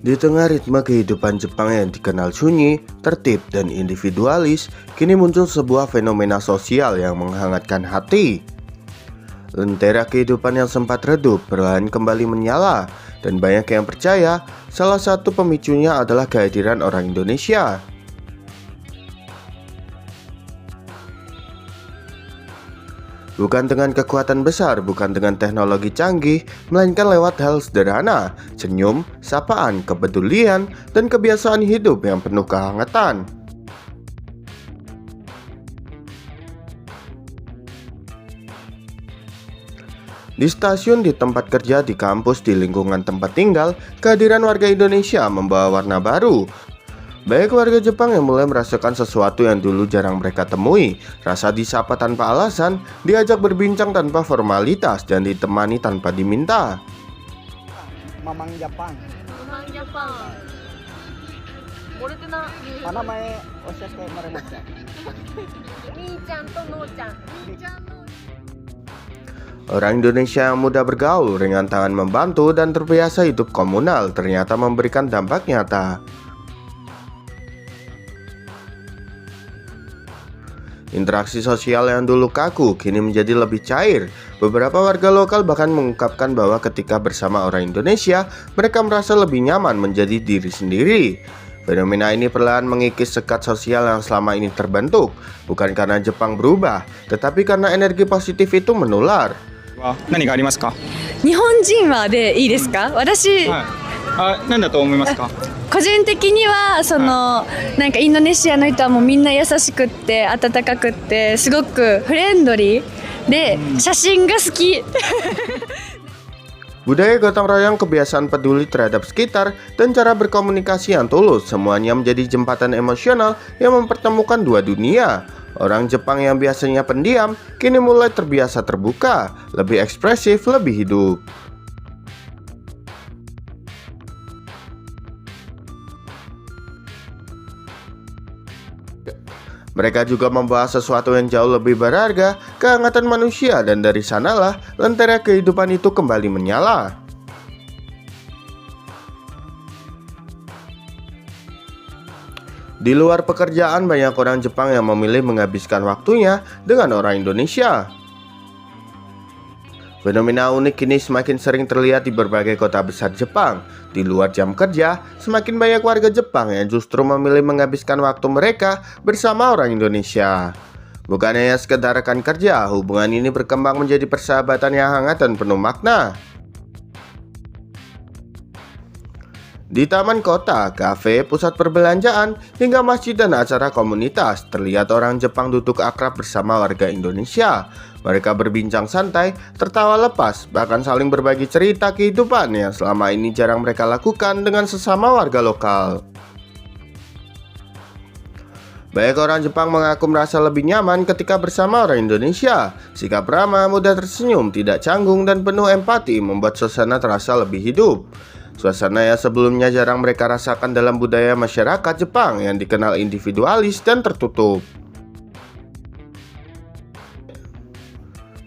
Di tengah ritme kehidupan Jepang yang dikenal sunyi, tertib, dan individualis, kini muncul sebuah fenomena sosial yang menghangatkan hati. Lentera kehidupan yang sempat redup perlahan kembali menyala, dan banyak yang percaya salah satu pemicunya adalah kehadiran orang Indonesia. Bukan dengan kekuatan besar, bukan dengan teknologi canggih, melainkan lewat hal sederhana, senyum, sapaan, kepedulian, dan kebiasaan hidup yang penuh kehangatan. Di stasiun, di tempat kerja, di kampus, di lingkungan tempat tinggal, kehadiran warga Indonesia membawa warna baru. Banyak warga Jepang yang mulai merasakan sesuatu yang dulu jarang mereka temui. Rasa disapa tanpa alasan, diajak berbincang tanpa formalitas, dan ditemani tanpa diminta. Mamang Jepang. Mamang Jepang. Namae oshite moraemashita. Mi-chan to No-chan. Orang Indonesia yang mudah bergaul, ringan tangan membantu, dan terbiasa hidup komunal ternyata memberikan dampak nyata. Interaksi sosial yang dulu kaku kini menjadi lebih cair. Beberapa warga lokal bahkan mengungkapkan bahwa ketika bersama orang Indonesia, mereka merasa lebih nyaman menjadi diri sendiri. Fenomena ini perlahan mengikis sekat sosial yang selama ini terbentuk, bukan karena Jepang berubah, tetapi karena energi positif itu menular. 何がありますか？日本人はでいいですか？私、何だと思いますか？個人的にはなんかインドネシアの人はもうみんな優しくって温かくってすごくフレンドリーで写真が好き。 Budaya gotong royong, kebiasaan peduli terhadap sekitar, dan cara berkomunikasi yang tulus semuanya menjadi jembatan emosional yang mempertemukan dua dunia. Orang Jepang yang biasanya pendiam kini mulai terbiasa terbuka, lebih ekspresif, lebih hidup. Mereka juga membahas sesuatu yang jauh lebih berharga, kehangatan manusia, dan dari sanalah lentera kehidupan itu kembali menyala. Di luar pekerjaan, banyak orang Jepang yang memilih menghabiskan waktunya dengan orang Indonesia. Fenomena unik ini semakin sering terlihat di berbagai kota besar Jepang. Di luar jam kerja, semakin banyak warga Jepang yang justru memilih menghabiskan waktu mereka bersama orang Indonesia. Bukan hanya sekedar rekan kerja, hubungan ini berkembang menjadi persahabatan yang hangat dan penuh makna. Di taman kota, kafe, pusat perbelanjaan, hingga masjid dan acara komunitas, terlihat orang Jepang duduk akrab bersama warga Indonesia. Mereka berbincang santai, tertawa lepas, bahkan saling berbagi cerita kehidupan yang selama ini jarang mereka lakukan dengan sesama warga lokal. Banyak orang Jepang mengaku merasa lebih nyaman ketika bersama orang Indonesia. Sikap ramah, mudah tersenyum, tidak canggung, dan penuh empati membuat suasana terasa lebih hidup. Suasana yang sebelumnya jarang mereka rasakan dalam budaya masyarakat Jepang yang dikenal individualis dan tertutup.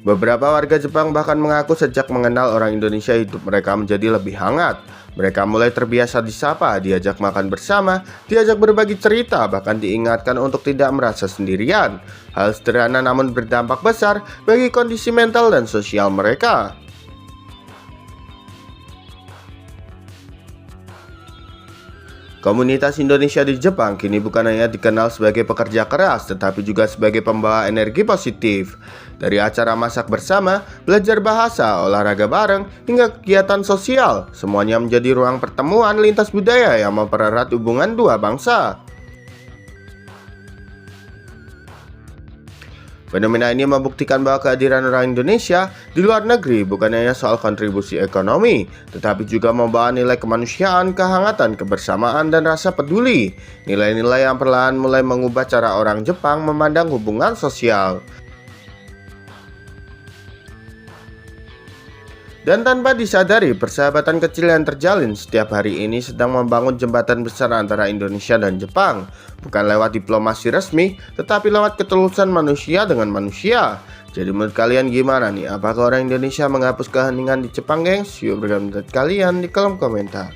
Beberapa warga Jepang bahkan mengaku sejak mengenal orang Indonesia hidup mereka menjadi lebih hangat. Mereka mulai terbiasa disapa, diajak makan bersama, diajak berbagi cerita, bahkan diingatkan untuk tidak merasa sendirian. Hal sederhana namun berdampak besar bagi kondisi mental dan sosial mereka. Komunitas Indonesia di Jepang kini bukan hanya dikenal sebagai pekerja keras, tetapi juga sebagai pembawa energi positif. Dari acara masak bersama, belajar bahasa, olahraga bareng, hingga kegiatan sosial, semuanya menjadi ruang pertemuan lintas budaya yang mempererat hubungan dua bangsa. Fenomena ini membuktikan bahwa kehadiran orang Indonesia di luar negeri bukan hanya soal kontribusi ekonomi, tetapi juga membawa nilai kemanusiaan, kehangatan, kebersamaan, dan rasa peduli. Nilai-nilai yang perlahan mulai mengubah cara orang Jepang memandang hubungan sosial. Dan tanpa disadari, persahabatan kecil yang terjalin setiap hari ini sedang membangun jembatan besar antara Indonesia dan Jepang. Bukan lewat diplomasi resmi, tetapi lewat ketulusan manusia dengan manusia. Jadi menurut kalian gimana nih? Apakah orang Indonesia menghapus keheningan di Jepang, gengs? Yuk berkomentar kalian di kolom komentar.